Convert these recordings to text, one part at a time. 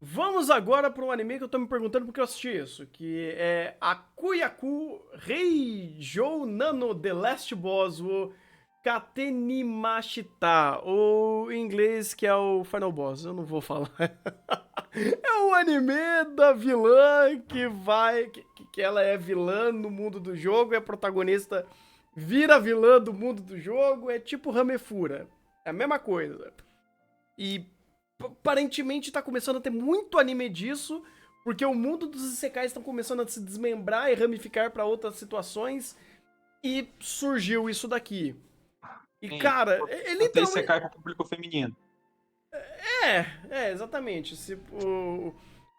Vamos agora para um anime que eu tô me perguntando porque eu assisti isso, que é Akuyaku Reijou Nano The Last Boss wo Katenimashita, ou em inglês que é o Final Boss, eu não vou falar. É o anime da vilã que vai. Que ela é vilã no mundo do jogo, e a protagonista vira vilã do mundo do jogo, é tipo Ramefura. É a mesma coisa. E aparentemente tá começando a ter muito anime disso, porque o mundo dos isekais estão começando a se desmembrar e ramificar pra outras situações, e surgiu isso daqui. E Sim, cara, porque é até literalmente. Isekai para o público feminino. Exatamente. Se,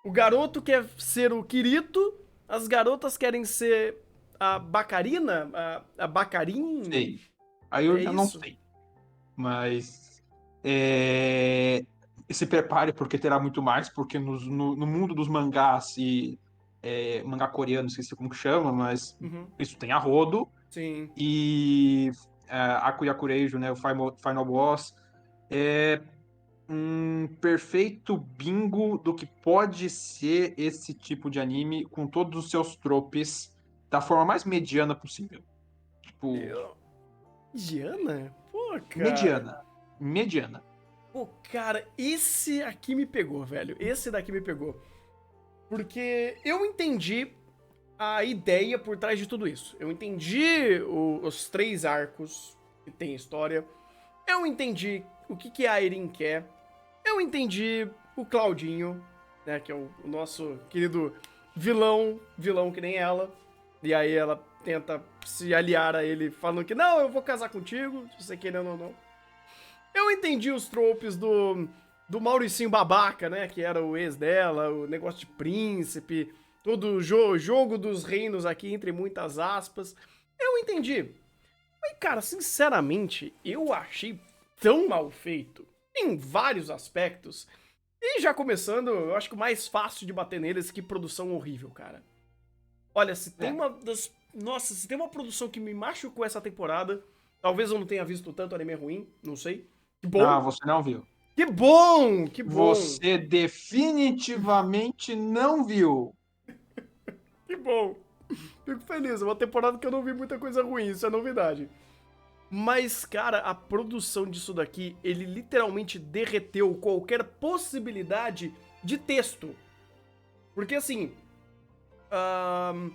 o garoto quer ser o Kirito, as garotas querem ser a Bacarina, a Bacarin, Sei. Aí eu é já não isso? sei. Mas é, se prepare porque terá muito mais, porque no mundo dos mangás e mangá coreano, não sei se como que chama, mas Uhum. isso tem a rodo Sim. e Akuyakureijo, né, o Final Boss, é um perfeito bingo do que pode ser esse tipo de anime com todos os seus tropes da forma mais mediana possível. Tipo, Eu... Diana? Pô, cara. mediana. Mediana. Pô, cara, esse aqui me pegou, velho. Esse daqui me pegou. Porque eu entendi a ideia por trás de tudo isso. Eu entendi os três arcos que tem história. Eu entendi o que a Airin quer. Eu entendi o Claudinho, né, que é o nosso querido vilão que nem ela. E aí ela tenta se aliar a ele falando que não, eu vou casar contigo, se você querendo ou não. Eu entendi os tropes do Mauricinho babaca, né, que era o ex dela, o negócio de príncipe, todo o jogo dos reinos aqui, entre muitas aspas. Eu entendi. Mas, cara, sinceramente, eu achei tão mal feito em vários aspectos. E já começando, eu acho que o mais fácil de bater neles, que produção horrível, cara. Olha, se tem É. uma das. Nossa, se tem uma produção que me machucou essa temporada, talvez eu não tenha visto tanto anime ruim, não sei. Que bom! Não, você não viu. Que bom! Que bom! Você definitivamente não viu. Que bom! Fico feliz, é uma temporada que eu não vi muita coisa ruim, isso é novidade. Mas, cara, a produção disso daqui, ele literalmente derreteu qualquer possibilidade de texto. Porque, assim, ahn,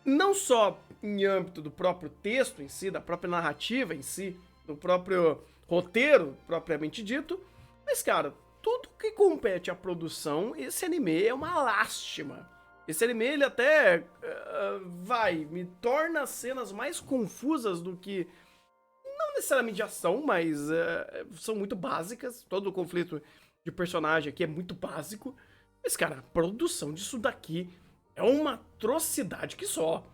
não só em âmbito do próprio texto em si, da própria narrativa em si, do próprio roteiro propriamente dito, mas, cara, tudo que compete à produção, esse anime é uma lástima. Esse anime, ele até me torna as cenas mais confusas do que não necessariamente de ação, mas são muito básicas. Todo o conflito de personagem aqui é muito básico. Mas, cara, a produção disso daqui é uma atrocidade que só.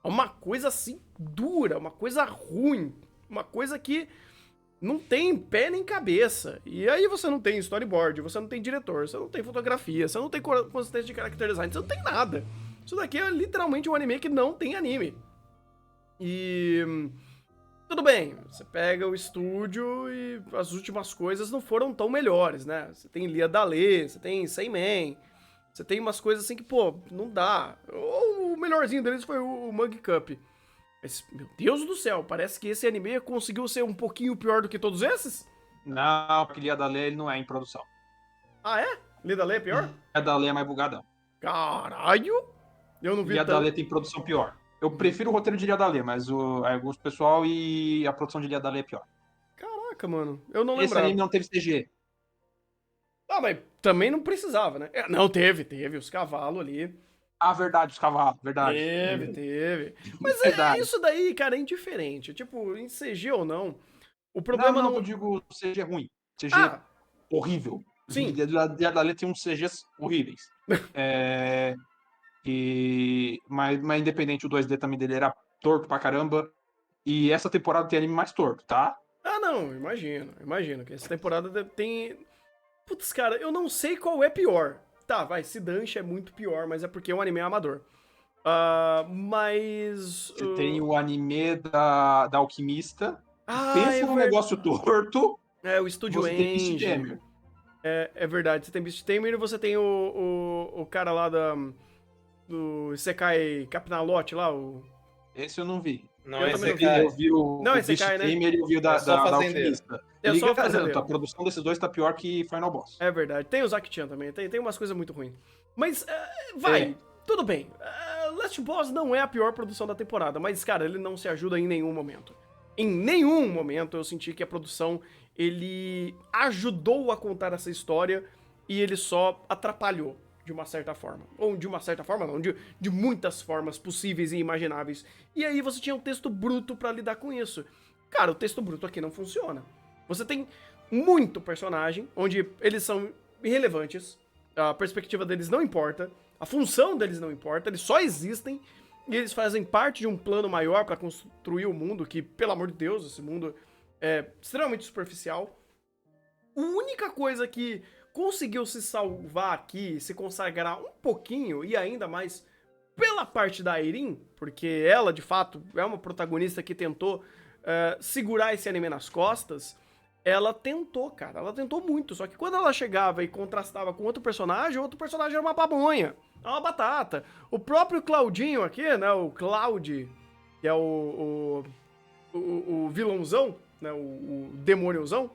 É uma coisa assim dura, uma coisa ruim, uma coisa que não tem pé nem cabeça. E aí você não tem storyboard, você não tem diretor, você não tem fotografia, você não tem consistência de character design, você não tem nada. Isso daqui é literalmente um anime que não tem anime. E tudo bem, você pega o estúdio e as últimas coisas não foram tão melhores, né? Você tem Lia Dalê, você tem Sandman, você tem umas coisas assim que, pô, não dá. Ou o melhorzinho deles foi o Mug Cup. Mas, meu Deus do céu, parece que esse anime conseguiu ser um pouquinho pior do que todos esses? Não, porque Lia da Lei ele não é em produção. Ah, é? Lia Dalê é pior? Lia da Lei é mais bugadão. Caralho! Eu não vi Lia da Lei tanto. tem produção pior. Eu Uhum. prefiro o roteiro de Lia da Lei, mas o gosto pessoal e a produção de Lia da Lei é pior. Caraca, mano, eu não Esse anime lembrava. não teve CG. Ah, mas também não precisava, né? Não, teve os cavalos ali. Ah, verdade, os cavalos, verdade. Teve. Mas Verdade. isso daí, cara, é indiferente. Tipo, em CG ou não, o Não, problema não, que eu não. digo CG ruim. CG Ah, horrível. sim. Lia da Lei tem uns CGs horríveis. É, mas independente, o 2D também dele era torto pra caramba. E essa temporada tem anime mais torto, tá? Ah, não, imagino que essa temporada tem. Putz, cara, eu não sei qual é pior. Tá, vai, Sidanche é muito pior, mas é porque é um anime amador. Mas. Você tem o anime da Alquimista, que Ah, é pensa num negócio verdade. torto, É, o e Estúdio você tem Beast Engine. Gamer. É verdade, você tem Beast Tamer e você tem o cara lá do Isekai Capinalote lá, Esse eu não vi. Não Eu é também não Isekai. Eu vi Não, o Beast Isekai, né? Tamer e eu vi o É só da fazendeiro. Alquimista. É E só garanto, fazendeiro. a produção desses dois tá pior que Final Boss. É verdade. Tem o Zack-chan também, tem umas coisas muito ruins. Mas, vai, tudo bem. Last Boss não é a pior produção da temporada, mas, cara, ele não se ajuda em nenhum momento. Em nenhum momento eu senti que a produção, ele ajudou a contar essa história e ele só atrapalhou, de uma certa forma. Ou de uma certa forma, não, de muitas formas possíveis e imagináveis. E aí você tinha um texto bruto pra lidar com isso. Cara, o texto bruto aqui não funciona. Você tem muito personagem, onde eles são irrelevantes, a perspectiva deles não importa, a função deles não importa, eles só existem e eles fazem parte de um plano maior pra construir o mundo, que, pelo amor de Deus, esse mundo é extremamente superficial. A única coisa que conseguiu se salvar aqui, se consagrar um pouquinho, e ainda mais pela parte da Airin, porque ela, de fato, é uma protagonista que tentou segurar esse anime nas costas, ela tentou, cara, ela tentou muito, só que quando ela chegava e contrastava com outro personagem era uma pamonha, é uma batata. O próprio Claudinho aqui, né, o Cloud, que é o vilãozão, né, o demôniozão,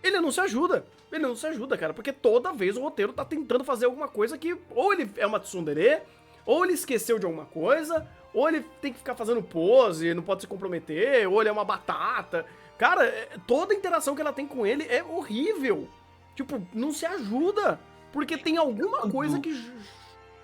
ele não se ajuda. Ele não se ajuda, cara, porque toda vez o roteiro tá tentando fazer alguma coisa que ou ele é uma tsundere, ou ele esqueceu de alguma coisa, ou ele tem que ficar fazendo pose, não pode se comprometer, ou ele é uma batata. Cara, toda a interação que ela tem com ele é horrível. Tipo, não se ajuda, porque tem alguma coisa que,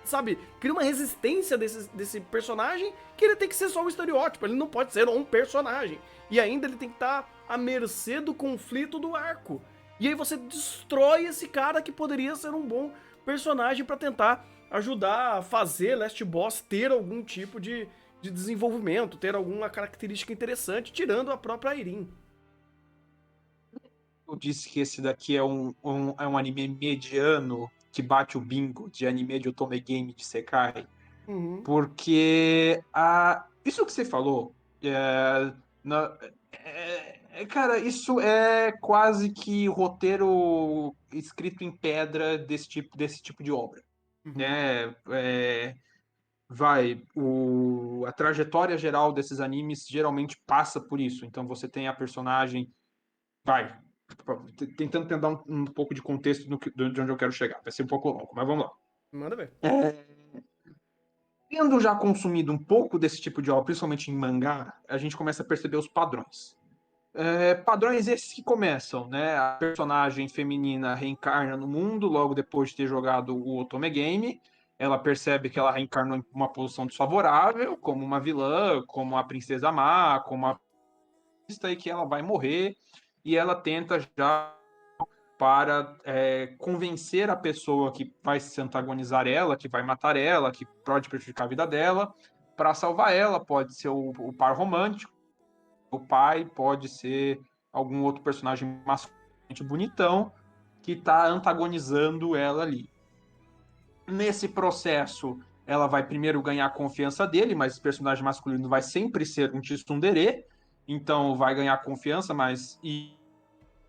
sabe, cria uma resistência desse personagem que ele tem que ser só um estereótipo, ele não pode ser um personagem. E ainda ele tem que estar à mercê do conflito do arco. E aí você destrói esse cara que poderia ser um bom personagem pra tentar ajudar a fazer Last Boss ter algum tipo de desenvolvimento, ter alguma característica interessante, tirando a própria Airin. Eu disse que esse daqui é um anime mediano que bate o bingo de anime de Otome Game de Sekai. Uhum. Porque isso que você falou, cara, isso é quase que roteiro escrito em pedra desse tipo de obra, Uhum. né? A trajetória geral desses animes geralmente passa por isso. Então você tem a personagem, vai, tentando tentar um pouco de contexto de onde eu quero chegar. Vai ser um pouco longo, mas vamos lá. Manda ver. Tendo já consumido um pouco desse tipo de obra, principalmente em mangá, a gente começa a perceber os padrões. Padrões esses que começam, né? A personagem feminina reencarna no mundo logo depois de ter jogado o Otome Game. Ela percebe que ela reencarnou em uma posição desfavorável, como uma vilã, como a princesa má, como a e que ela vai morrer. E ela tenta já para convencer a pessoa que vai se antagonizar ela, que vai matar ela, que pode prejudicar a vida dela, para salvar ela. Pode ser o par romântico, o pai, pode ser algum outro personagem masculino bonitão que está antagonizando ela ali. Nesse processo, ela vai primeiro ganhar a confiança dele, mas esse personagem masculino vai sempre ser um tsundere, então vai ganhar confiança, mas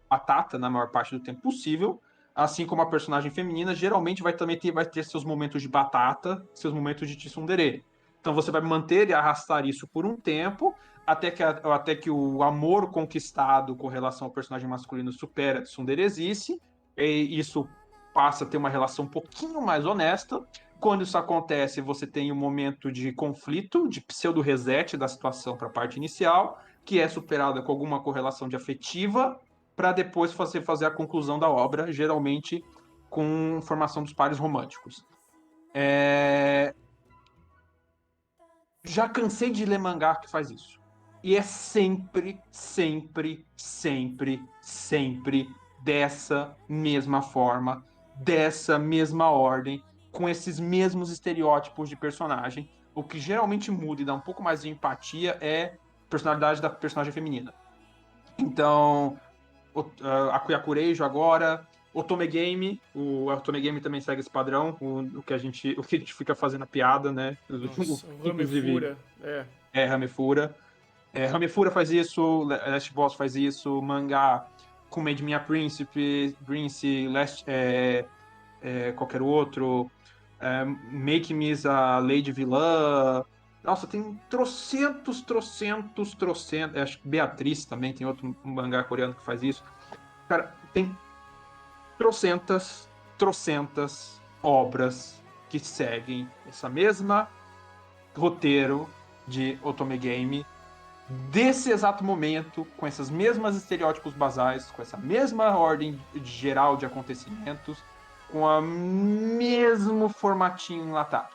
batata na maior parte do tempo possível, assim como a personagem feminina geralmente vai ter seus momentos de batata, seus momentos de tsundere. Então você vai manter e arrastar isso por um tempo, até que o amor conquistado com relação ao personagem masculino supera a tsunderezice, e isso passa a ter uma relação um pouquinho mais honesta. Quando isso acontece, você tem um momento de conflito, de pseudo-reset da situação para a parte inicial, que é superada com alguma correlação de afetiva, para depois fazer a conclusão da obra, geralmente com formação dos pares românticos. Já cansei de ler mangá que faz isso. E é sempre, sempre, sempre, sempre dessa mesma forma, dessa mesma ordem, com esses mesmos estereótipos de personagem. O que geralmente muda e dá um pouco mais de empatia é a personalidade da personagem feminina. Então, a Kuyakureijo agora, Otome Game, o Otome Game também segue esse padrão, o que a gente fica fazendo a piada, né? Nossa, o Inclusive, Ramefura. Ramefura. Ramefura faz isso, Last Boss faz isso, mangá Made Me a Príncipe, qualquer outro, Make Me a Lady Vilã. Nossa, tem trocentos. Acho que Beatriz também tem outro mangá coreano que faz isso. Cara, tem trocentas obras que seguem essa mesma roteiro de Otome Game desse exato momento, com esses mesmos estereótipos basais, com essa mesma ordem geral de acontecimentos, com o mesmo formatinho enlatado.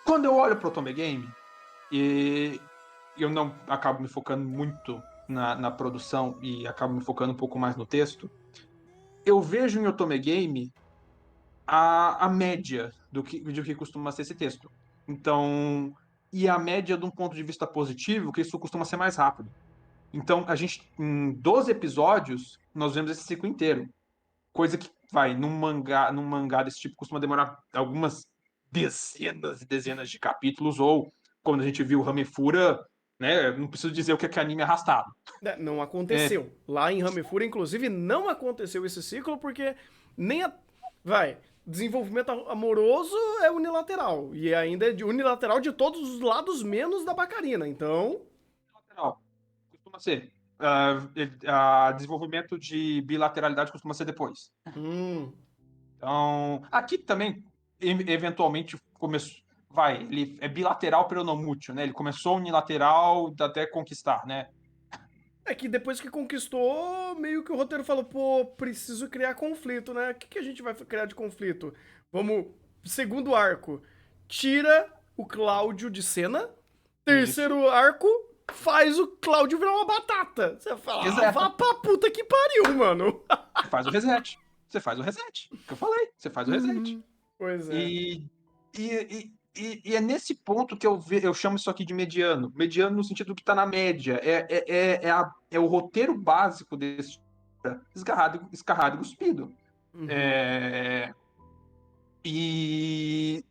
Quando eu olho para o Otome Game, e eu não acabo me focando muito na produção e acabo me focando um pouco mais no texto, eu vejo em Otome Game a média do que costuma ser esse texto. Então, e a média de um ponto de vista positivo, que isso costuma ser mais rápido. Então, a gente, em 12 episódios, nós vemos esse ciclo inteiro. Coisa que, num mangá desse tipo, costuma demorar algumas dezenas e dezenas de capítulos, ou, quando a gente viu o Hamefura, né, não preciso dizer o que é anime arrastado. Não É, aconteceu. Lá em Hamefura, inclusive, não aconteceu esse ciclo, porque nem a. Vai. Desenvolvimento amoroso é unilateral. E ainda é unilateral de todos os lados, menos da Bacarina. Então. lateral, costuma ser. Desenvolvimento de bilateralidade costuma ser depois. Hum. Então, aqui também, eventualmente, começou. Ele é bilateral peronomútil, né? Ele começou unilateral até conquistar, né? É que depois que conquistou, meio que o roteiro falou, pô, preciso criar conflito, né? O que a gente vai criar de conflito? Vamos. Segundo arco, tira o Cláudio de cena. Isso. Terceiro arco, faz o Cláudio virar uma batata. Você fala, vá Exato. pra puta que pariu, mano. Você faz o reset. Você faz o reset. Que eu falei. Você faz o reset. Uhum. Pois é. E, e é nesse ponto que eu chamo isso aqui de mediano. Mediano no sentido que tá na média. É o roteiro básico desse escarrado e cuspido. Uhum. É, e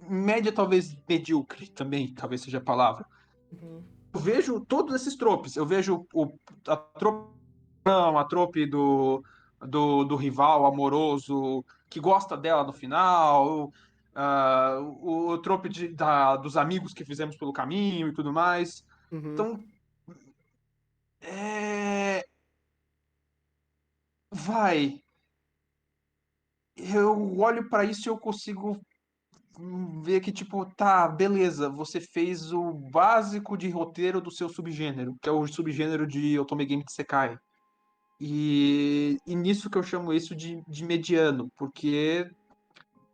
média talvez medíocre também, talvez seja a palavra. Uhum. Eu vejo todos esses tropes. Eu vejo a trope, a trope do rival amoroso que gosta dela no final, o trope dos amigos que fizemos pelo caminho e tudo mais. Uhum. Então, é, vai. Eu olho para isso e eu consigo ver que, tipo, tá, beleza, você fez o básico de roteiro do seu subgênero, que é o subgênero de Otome Game Isekai. E nisso que eu chamo isso de mediano, porque,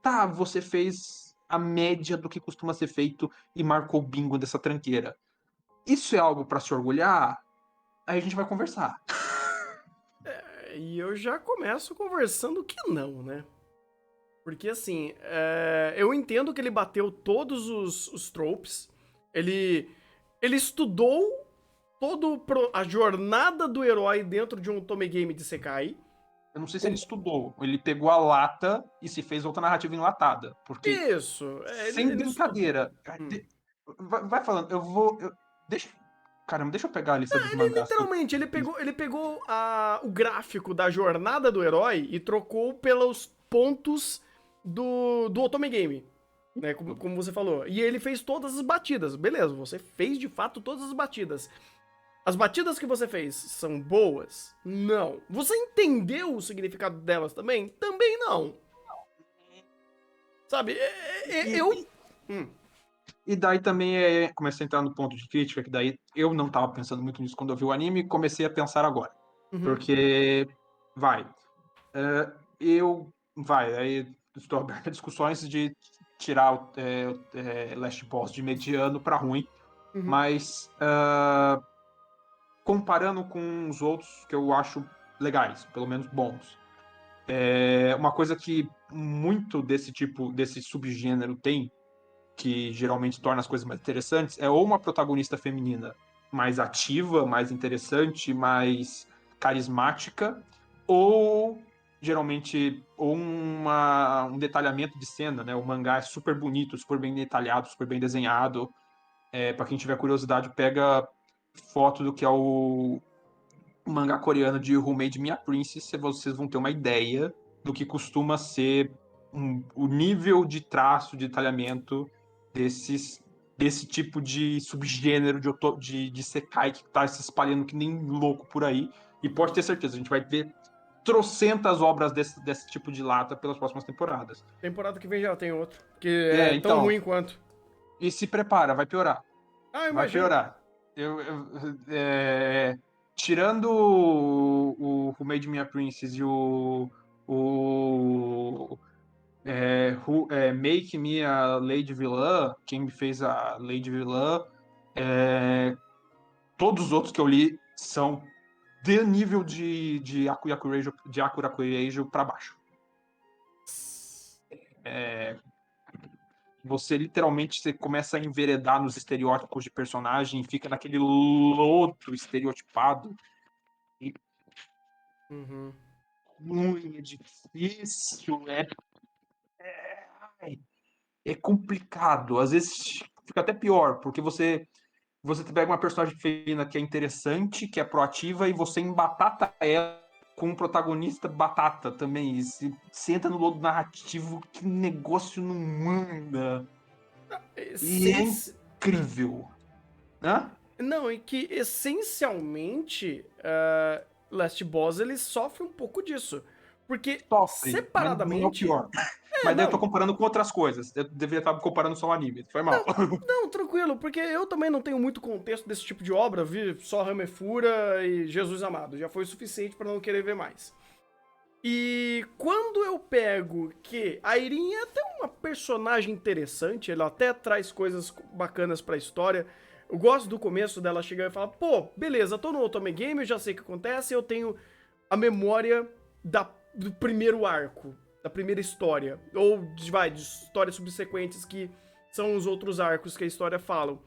tá, você fez a média do que costuma ser feito e marcou o bingo dessa tranqueira. Isso é algo para se orgulhar? Aí a gente vai conversar. E eu já começo conversando que não, né? Porque assim, eu entendo que ele bateu todos os tropes. Ele estudou a jornada do herói dentro de um Otome Game de Sekai. Eu não sei se ele O- estudou, ele pegou a lata e se fez outra narrativa enlatada, porque Isso, sem ele estudou. brincadeira. Hum. Vai falando, deixa, caramba, deixa eu pegar a lista dos Ele mangás que eu literalmente, fiz. ele pegou o gráfico da jornada do herói e trocou pelos pontos do Otome Game. Né, como você falou. E ele fez todas as batidas. Beleza, você fez de fato todas as batidas. As batidas que você fez são boas? Não. Você entendeu o significado delas também? Também não. Sabe, eu. E, Hum. e daí também comecei a entrar no ponto de crítica, que daí eu não estava pensando muito nisso quando eu vi o anime, e comecei a pensar agora. Uhum. Porque, vai, aí estou aberto a discussões de tirar Last Boss de mediano para ruim, Uhum. mas comparando com os outros que eu acho legais, pelo menos bons. Uma coisa que muito desse subgênero tem, que geralmente torna as coisas mais interessantes, é ou uma protagonista feminina mais ativa, mais interessante, mais carismática, ou geralmente um detalhamento de cena, né? O mangá é super bonito, super bem detalhado, super bem desenhado. Para quem tiver curiosidade, pega foto do que é o mangá coreano de Who Made Me a Princess, vocês vão ter uma ideia do que costuma ser o nível de traço, de detalhamento desse tipo de subgênero de Sekai que tá se espalhando que nem louco por aí. E pode ter certeza, a gente vai ver trocentas obras desse tipo de lata pelas próximas temporadas. Temporada que vem já tem outro, que é tão Então, ruim quanto. e se prepara, vai piorar. Ah, Vai imagina. piorar. Tirando o Who Made Me a Princess e Make Me a Lady Villain, quem me fez a Lady Villain, todos os outros que eu li são de nível de Akurakureijo para baixo. Você começa a enveredar nos estereótipos de personagem, fica naquele lodo estereotipado. E ruim, é difícil, é complicado. Às vezes fica até pior, porque você pega uma personagem feminina que é interessante, que é proativa, e você embatata ela com um protagonista batata também. E você entra no lodo narrativo, que negócio não manda. E é incrível. Hã? Não, e que essencialmente Last Boss ele sofre um pouco disso. Porque Sofre, separadamente. mas não é o pior. Mas daí não. eu tô comparando com outras coisas. Eu deveria estar comparando só o anime. Foi mal. Não, tranquilo, porque eu também não tenho muito contexto desse tipo de obra. Vi só Ramefura e Jesus Amado. Já foi o suficiente pra não querer ver mais. E quando eu pego que a Irin é até uma personagem interessante, ela até traz coisas bacanas pra história. Eu gosto do começo dela chegar e falar, pô, beleza, tô no Otome Game, eu já sei o que acontece, eu tenho a memória do primeiro arco, da primeira história, ou de histórias subsequentes que são os outros arcos que a história fala.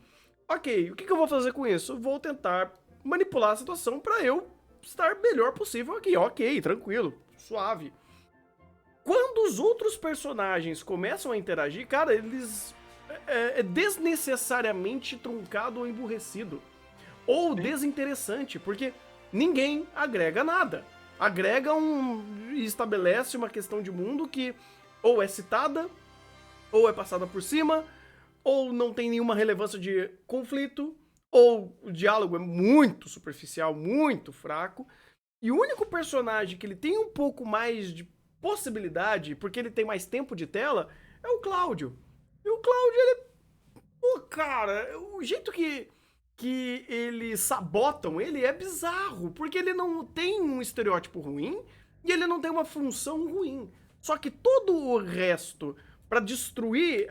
Ok, o que eu vou fazer com isso? Eu vou tentar manipular a situação pra eu estar melhor possível aqui. Ok, tranquilo, suave. Quando os outros personagens começam a interagir, cara, eles é desnecessariamente truncado ou emburrecido. Ou desinteressante, porque ninguém agrega nada. Agrega e estabelece uma questão de mundo que ou é citada, ou é passada por cima, ou não tem nenhuma relevância de conflito, ou o diálogo é muito superficial, muito fraco. E o único personagem que ele tem um pouco mais de possibilidade, porque ele tem mais tempo de tela, é o Cláudio. E o Cláudio, ele... Pô, cara, o jeito que eles sabotam ele é bizarro, porque ele não tem um estereótipo ruim e ele não tem uma função ruim. Só que todo o resto, pra destruir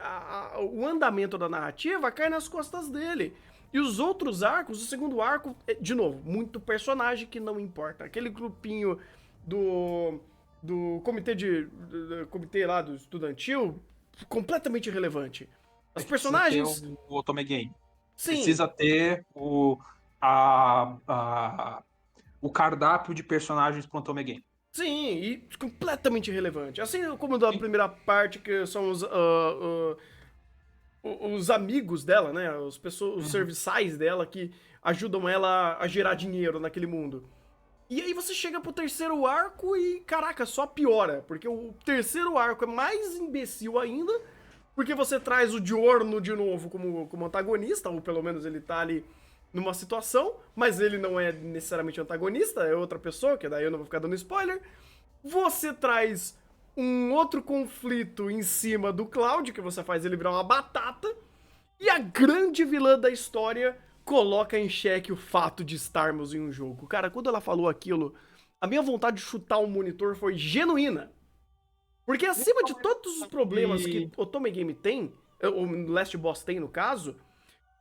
o andamento da narrativa, cai nas costas dele. E os outros arcos, o segundo arco, de novo, muito personagem que não importa. Aquele grupinho do comitê lá do estudantil, completamente irrelevante. Os personagens... Precisa ter o Otome Game. Sim. Precisa ter o cardápio de personagens pro Otome Game. Sim, e completamente irrelevante. Assim como da primeira parte, que são os amigos dela, né? Os serviçais dela que ajudam ela a gerar dinheiro naquele mundo. E aí você chega pro terceiro arco e, caraca, só piora. Porque o terceiro arco é mais imbecil ainda, porque você traz o Diorno de novo como antagonista, ou pelo menos ele tá ali numa situação, mas ele não é necessariamente antagonista, é outra pessoa, que daí eu não vou ficar dando spoiler. Você traz um outro conflito em cima do Cloud, que você faz ele virar uma batata, e a grande vilã da história coloca em xeque o fato de estarmos em um jogo. Cara, quando ela falou aquilo, a minha vontade de chutar o monitor foi genuína. Porque acima de todos os problemas que o Otome Game tem, o Last Boss tem no caso,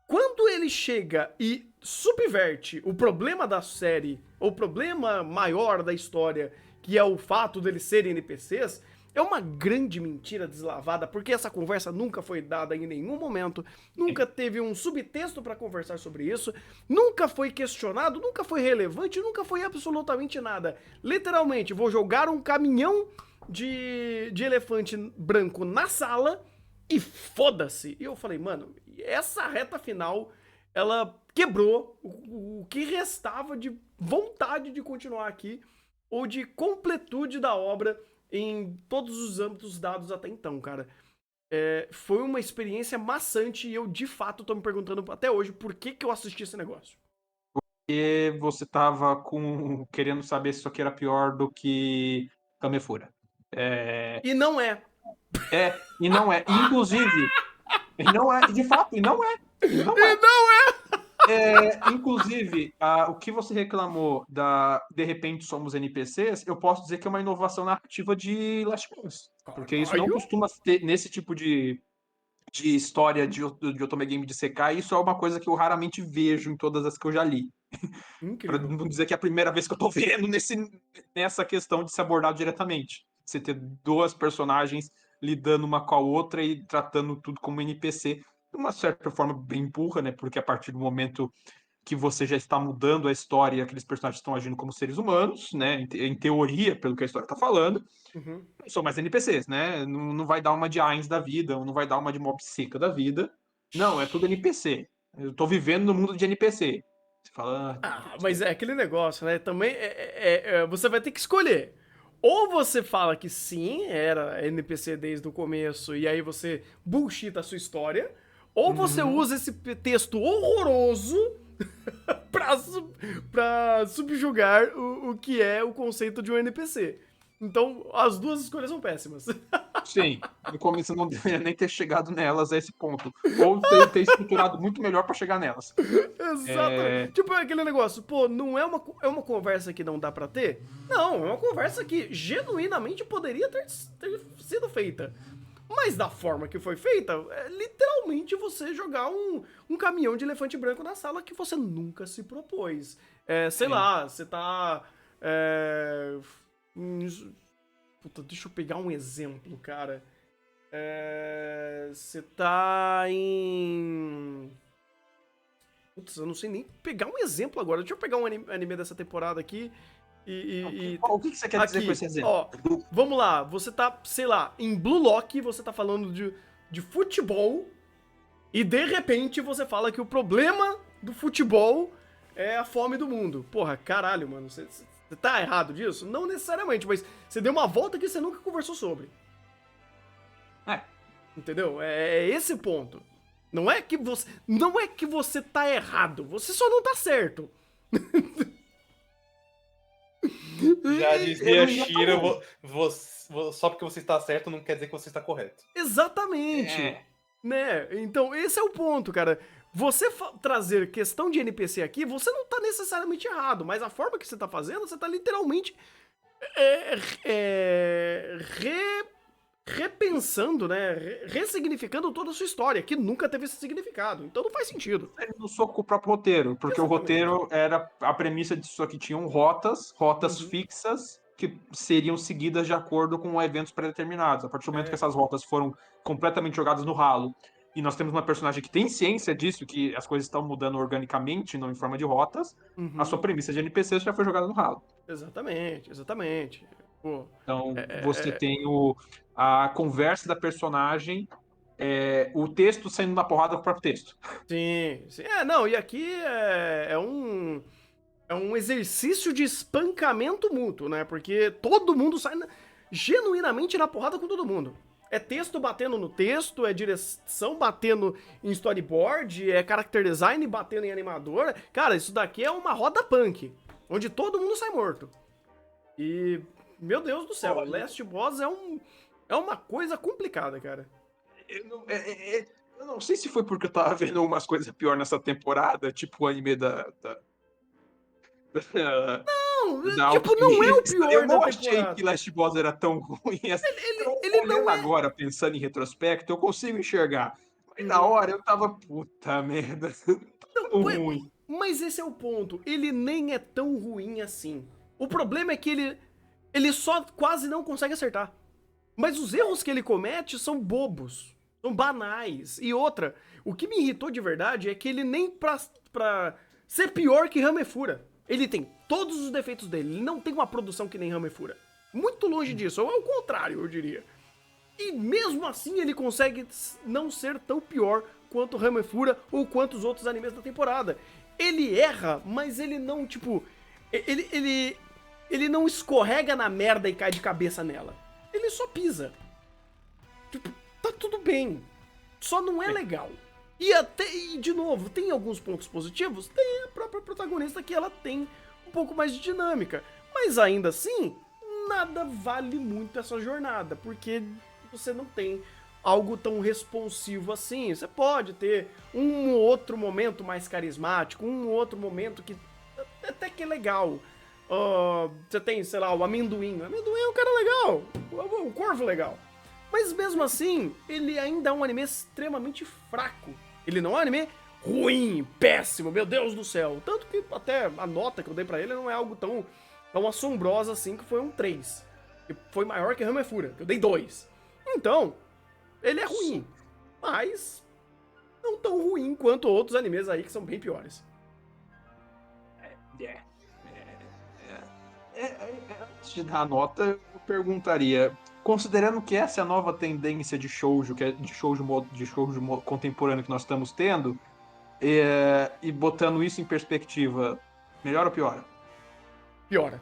quando ele chega e subverte o problema da série, ou o problema maior da história, que é o fato deles serem NPCs, é uma grande mentira deslavada, porque essa conversa nunca foi dada em nenhum momento, nunca teve um subtexto pra conversar sobre isso, nunca foi questionado, nunca foi relevante, nunca foi absolutamente nada. Literalmente, vou jogar um caminhão de elefante branco na sala e foda-se. E eu falei, mano, essa reta final ela quebrou o que restava de vontade de continuar aqui, ou de completude da obra em todos os âmbitos dados até então, cara. Foi uma experiência maçante e eu, de fato, tô me perguntando até hoje por que eu assisti esse negócio. E você tava querendo saber se isso aqui era pior do que Kamefura. E não é. E não é. Inclusive, e não é, de fato, e não é. E não E é. não é! Inclusive, o que você reclamou da De repente somos NPCs, eu posso dizer que é uma inovação narrativa de Last of Us. Porque isso não Caralho! costuma ter nesse tipo de história de Otome Game de Sekai, isso é uma coisa que eu raramente vejo em todas as que eu já li. Para Incrível. não dizer que é a primeira vez que eu tô vendo nessa questão de se abordar diretamente. Você ter duas personagens lidando uma com a outra e tratando tudo como NPC, de uma certa forma bem burra, né? Porque a partir do momento que você já está mudando a história, aqueles personagens estão agindo como seres humanos, né? Em teoria, pelo que a história está falando, Uhum. não são mais NPCs, né? Não vai dar uma de Ainz da vida, ou não vai dar uma de Mob Seca da vida. Não, é tudo NPC. Eu tô vivendo no mundo de NPC. Você fala, Mas é aquele negócio, né? Também você vai ter que escolher. Ou você fala que sim, era NPC desde o começo, e aí você bullshita a sua história, ou você uhum. usa esse texto horroroso pra subjugar o que é o conceito de um NPC. Então, as duas escolhas são péssimas. Sim, no começo eu não deveria nem ter chegado nelas a esse ponto. Ou ter estruturado muito melhor para chegar nelas. Exatamente. Tipo, é aquele negócio, pô, não é uma conversa que não dá pra ter? Não, é uma conversa que genuinamente poderia ter sido feita. Mas da forma que foi feita, é literalmente você jogar um caminhão de elefante branco na sala que você nunca se propôs. Sei lá, você tá. Puta, deixa eu pegar um exemplo, cara. Você tá em. Putz, eu não sei nem pegar um exemplo agora. Deixa eu pegar um anime dessa temporada aqui O que você quer dizer com esse exemplo? Ó, vamos lá. Você tá, sei lá, em Blue Lock, você tá falando de futebol e de repente você fala que o problema do futebol é a fome do mundo. Porra, caralho, mano. Você tá errado disso? Não necessariamente, mas você deu uma volta que você nunca conversou sobre. É. Entendeu? É esse ponto. Não é que você tá errado, você só não tá certo. Já dizia Eu ia Shira, falar. só porque você está certo não quer dizer que você está correto. Exatamente. É. Né? Então, esse é o ponto, cara. Você trazer questão de NPC aqui, você não tá necessariamente errado, mas a forma que você tá fazendo, você tá literalmente é, é, re- repensando, né? Ressignificando toda a sua história, que nunca teve esse significado. Então não faz sentido. Ele não soco com o próprio roteiro, porque o Exatamente. roteiro era a premissa disso aqui tinham rotas Uhum. fixas que seriam seguidas de acordo com eventos pré-determinados. A partir do momento que essas rotas foram completamente jogadas no ralo e nós temos uma personagem que tem ciência disso, que as coisas estão mudando organicamente, não em forma de rotas, a sua Uhum. premissa de NPC já foi jogada no ralo. Exatamente, exatamente. Pô, Então, você é, tem a conversa da personagem, o texto saindo na porrada com o próprio texto. sim, sim. Não, e aqui é um exercício de espancamento mútuo, né? Porque todo mundo sai genuinamente na porrada com todo mundo. É texto batendo no texto, é direção batendo em storyboard, é character design batendo em animador. Cara, isso daqui é uma roda punk, onde todo mundo sai morto. E, meu Deus do céu, Olha, Last Boss é uma coisa complicada, cara. Eu não sei se foi porque eu tava vendo umas coisas pior nessa temporada, tipo o anime da Tipo, não é o Alquimista. Eu pior da não achei que temporada. Last Boss era tão ruim assim. Ele Olhando não é. agora, pensando em retrospecto, eu consigo enxergar. Mas na Uhum. hora eu tava, puta merda, Não, tão ruim. mas esse é o ponto. Ele nem é tão ruim assim. O problema é que ele só quase não consegue acertar. Mas os erros que ele comete são bobos. São banais. E outra, o que me irritou de verdade é que ele nem pra ser pior que Hamefura. Ele tem todos os defeitos dele. Ele não tem uma produção que nem Hamefura. Muito longe disso. Ou é o contrário, eu diria. E mesmo assim ele consegue não ser tão pior quanto Hamefura ou quantos outros animes da temporada. Ele erra, mas ele não, tipo... Ele não escorrega na merda e cai de cabeça nela. Ele só pisa. Tipo, tá tudo bem. Só não é legal. E de novo, tem alguns pontos positivos? Tem a própria protagonista que ela tem um pouco mais de dinâmica. Mas ainda assim, nada vale muito essa jornada, porque você não tem algo tão responsivo assim. Você pode ter um outro momento mais carismático, um outro momento que até que é legal. Você tem, sei lá, o amendoim. O amendoim é um cara legal, o corvo legal. Mas mesmo assim, ele ainda é um anime extremamente fraco. Ele não é um anime ruim, péssimo, meu Deus do céu. Tanto que até a nota que eu dei pra ele não é algo tão assombrosa assim, que foi um 3. Que foi maior que Hamefura, que eu dei 2. Então, ele é ruim, mas não tão ruim quanto outros animes aí que são bem piores. Antes de dar a nota, eu perguntaria, considerando que essa é a nova tendência de shoujo, que é de shoujo contemporâneo que nós estamos tendo, e botando isso em perspectiva, melhora ou piora? Piora.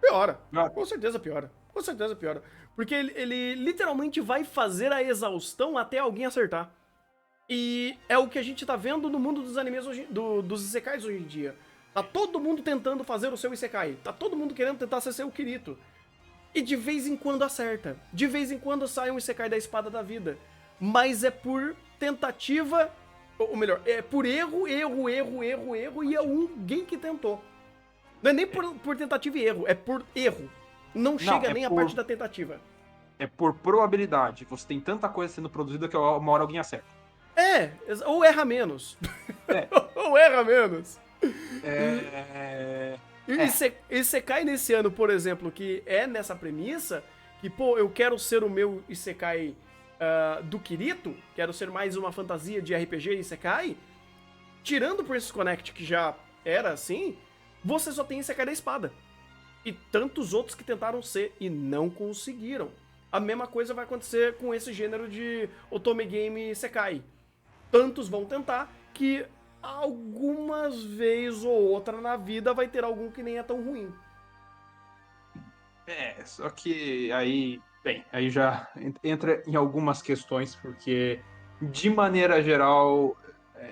Piora. Piora. Com certeza piora. Com certeza piora. Porque ele literalmente vai fazer a exaustão até alguém acertar. E é o que a gente tá vendo no mundo dos animes dos isekais hoje em dia. Tá todo mundo tentando fazer o seu isekai. Tá todo mundo querendo tentar ser seu Kirito. E de vez em quando acerta. De vez em quando sai um isekai da espada da vida. Mas é por tentativa... Ou melhor, é por erro e é alguém que tentou. Não é nem por tentativa e erro, é por erro. Não chega nem a parte da tentativa. É por probabilidade. Você tem tanta coisa sendo produzida que uma hora alguém acerta. Ou erra menos. Ou erra menos. Isekai nesse ano, por exemplo, que é nessa premissa, que, pô, eu quero ser o meu Isekai do Kirito, quero ser mais uma fantasia de RPG Isekai, tirando Princess Connect, que já era assim, você só tem Isekai da espada. E tantos outros que tentaram ser e não conseguiram. A mesma coisa vai acontecer com esse gênero de Otome Game Isekai. Tantos vão tentar que algumas vezes ou outra na vida vai ter algum que nem é tão ruim. Só que aí, bem, aí já entra em algumas questões, porque de maneira geral,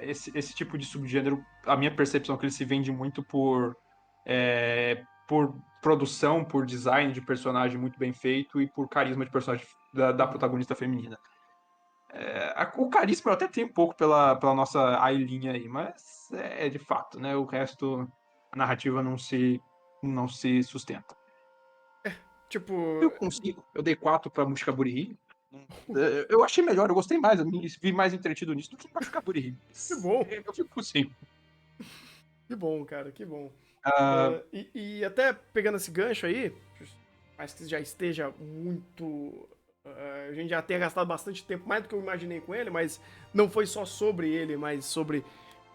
esse tipo de subgênero, a minha percepção é que ele se vende muito por produção, por design de personagem muito bem feito e por carisma de personagem da protagonista feminina. O carisma eu até tenho um pouco pela nossa Ailinha aí, mas é de fato, né? O resto, a narrativa não se sustenta. Tipo... Eu consigo. Eu dei 4 pra Mushikaburi. Eu achei melhor, eu gostei mais, eu me vi mais entretido nisso do que Mushikaburi. Que bom. Eu fico consigo. Que bom, cara, que bom. Ah, E até pegando esse gancho aí, mas que já esteja muito... a gente já tenha gastado bastante tempo, mais do que eu imaginei com ele, mas não foi só sobre ele, mas sobre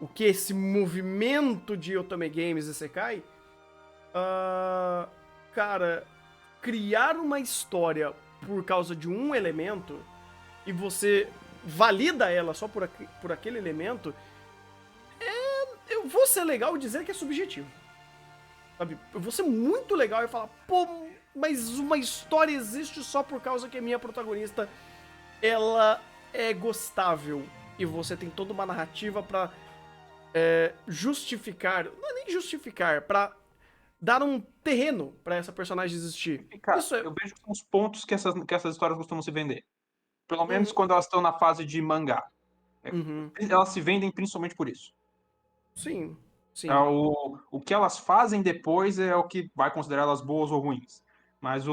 o que esse movimento de Otome Games Isekai. Cara, criar uma história por causa de um elemento e você valida ela só por aquele elemento, eu vou ser legal dizer que é subjetivo. Sabe? Eu vou ser muito legal e falar, pô, mas uma história existe só por causa que a minha protagonista, ela é gostável. E você tem toda uma narrativa pra justificar, não é nem justificar, pra dar um terreno pra essa personagem existir. cara, Isso é... eu vejo que são os pontos que essas histórias costumam se vender. Pelo menos quando elas estão na fase de mangá. Elas se vendem principalmente por isso. Sim, sim. O que elas fazem depois é o que vai considerar elas boas ou ruins. Mas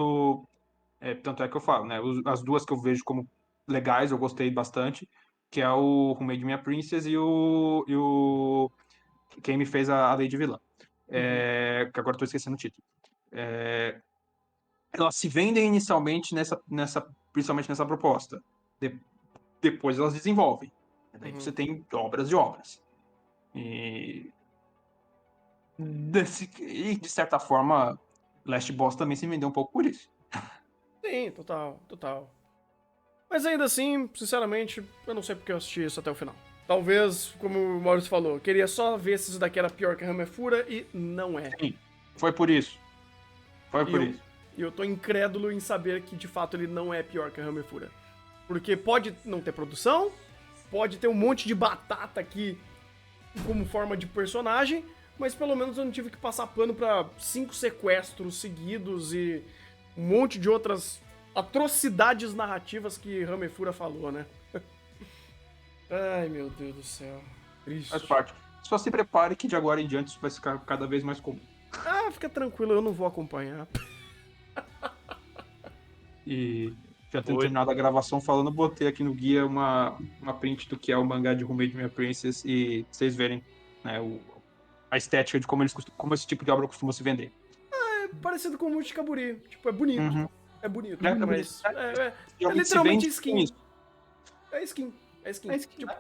tanto é que eu falo, né? As duas que eu vejo como legais, eu gostei bastante, que é o Who Made Me a Princess e o quem me fez a Lady Vilã. Que agora eu tô esquecendo o título. Elas se vendem inicialmente principalmente nessa proposta. Depois elas desenvolvem. Daí você tem obras de obras. E de certa forma, Last Boss também se vendeu um pouco por isso. Sim, total, total. Mas ainda assim, sinceramente, eu não sei porque eu assisti isso até o final. Talvez, como o Maurício falou, queria só ver se isso daqui era pior que a Hamefura e não é. Sim, foi por isso. Foi por Eu- isso. E eu tô incrédulo em saber que de fato ele não é pior que a Hamefura. Porque pode não ter produção, pode ter um monte de batata aqui como forma de personagem, mas pelo menos eu não tive que passar pano pra 5 sequestros seguidos e um monte de outras atrocidades narrativas que Hamefura falou, né? Ai, meu Deus do céu. Triste. Faz parte. Só se prepare que de agora em diante isso vai ficar cada vez mais comum. Ah, fica tranquilo, eu não vou acompanhar. E já tendo Oi. terminado a gravação falando, botei aqui no guia uma print do que é o mangá de Homemade My Princess e vocês verem, né, a estética de como esse tipo de obra costuma se vender. Parecido com o Multicaburi. Tipo, é bonito. Uhum. É bonito, É mas. bonito. É Geralmente se literalmente vende skin. com isso. É skin. É skin. É skin, Tipo, né?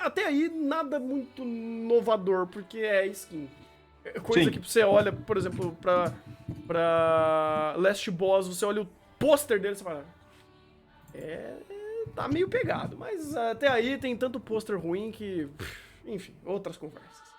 até aí, nada muito inovador, porque é skin. É coisa Sim. que você olha, por exemplo, pra Last Boss, você olha o pôster dele e você fala. Tá meio pegado, mas até aí tem tanto pôster ruim que. Enfim, outras conversas.